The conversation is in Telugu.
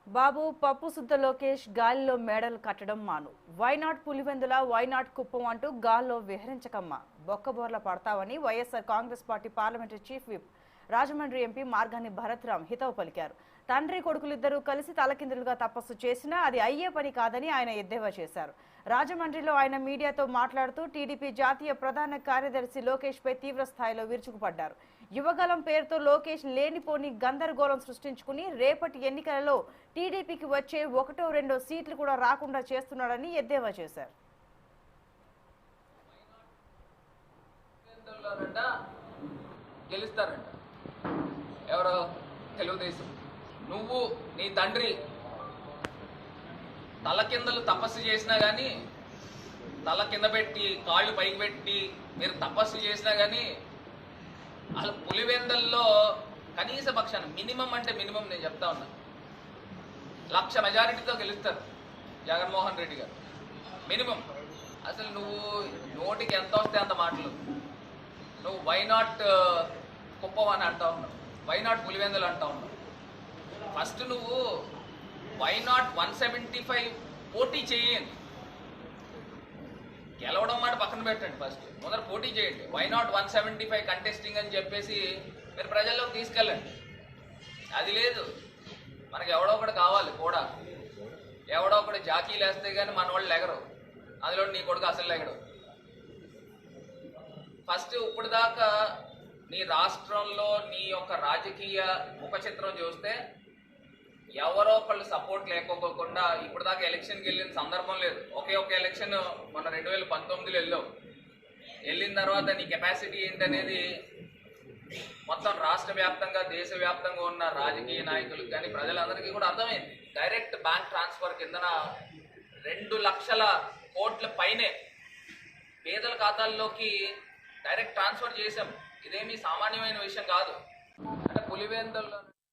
బాబు పప్పు సుద్ద లోకేష్ గాలిలో మేడలు కట్టడం మాను. వైనాట్ పులివెందుల వైనాట్ కుప్పం అంటూ గాల్లో విహరించకమ్మా, బొక్కబోర్ల పడతావని YSR Congress party parliamentary chief whip Rajahmundry MP Margani Bharath Ram హితవు పలికారు. తండ్రి కొడుకులిద్దరూ కలిసి తలకిందులుగా తపస్సు చేసినా అది అయ్యే పని కాదని ఆయన ఎద్దేవా చేశారు. రాజమండ్రిలో ఆయన మీడియాతో మాట్లాడుతూ టీడీపీ జాతీయ ప్రధాన కార్యదర్శి లోకేష్ పై తీవ్ర స్థాయిలో విరుచుకుపడ్డారు. యువగలం పేరుతో లోకేష్ లేనిపోని గందరగోళం సృష్టించుకుని రేపటి ఎన్నికలలో టీడీపీకి వచ్చే 1-2 సీట్లు కూడా రాకుండా చేస్తున్నాడని ఎద్దేవా చేశారు. గెలుస్తారంట ఎవరో తెలుగుదేశం. నువ్వు నీ తండ్రి తల కిందలు తపస్సు చేసినా కానీ, తల కింద పెట్టి కాళ్ళు పైకి పెట్టి మీరు తపస్సు చేసినా కానీ అసలు పులివెందల్లో కనీస పక్షాన మినిమం అంటే మినిమం నేను చెప్తా ఉన్నా 1,00,000 మెజారిటీతో గెలుస్తారు జగన్మోహన్ రెడ్డి గారు మినిమం. అసలు నువ్వు నోటికి ఎంత వస్తే అంత మాటలు. నువ్వు వైనాట్ కుప్పం అని అంటా ఉన్నావు, వైనాట్ పులివెందులు అంటా ఉన్నావు. ఫస్ట్ నువ్వు వైనాట్ 175 పోటీ చేయండి. గెలవడం మాట పక్కన పెట్టండి, ఫస్ట్ మొదట పోటీ చేయండి. వైనాట్ 175 కంటెస్టింగ్ అని చెప్పేసి మీరు ప్రజల్లోకి తీసుకెళ్ళండి. అది లేదు, మనకి ఎవడో ఒకటి కావాలి కూడా. ఎవడో ఒకటి జాకీలు వేస్తే కానీ మన వాళ్ళు ఎగరు, అందులో నీ కొడుకు అసలు ఎగడు. ఫస్ట్ ఇప్పుడు దాకా నీ రాష్ట్రంలో నీ యొక్క రాజకీయ ముఖ చిత్రం చూస్తే ఎవరో ఒకళ్ళు సపోర్ట్ లేకపోకుండా ఇప్పుడు దాకా ఎలక్షన్కి వెళ్ళిన సందర్భం లేదు. ఒకే ఒక ఎలక్షన్ మొన్న 2019లో వెళ్ళావు. వెళ్ళిన తర్వాత నీ కెపాసిటీ ఏంటనేది మొత్తం రాష్ట్ర వ్యాప్తంగా దేశవ్యాప్తంగా ఉన్న రాజకీయ నాయకులకు కానీ ప్రజలందరికీ కూడా అర్థమైంది. డైరెక్ట్ బ్యాంక్ ట్రాన్స్ఫర్ కిందన 2 లక్షల కోట్ల పైనే పేదల ఖాతాల్లోకి డైరెక్ట్ ట్రాన్స్ఫర్ చేశాం. ఇదేమీ సామాన్యమైన విషయం కాదు. అంటే పులివెందుల్లో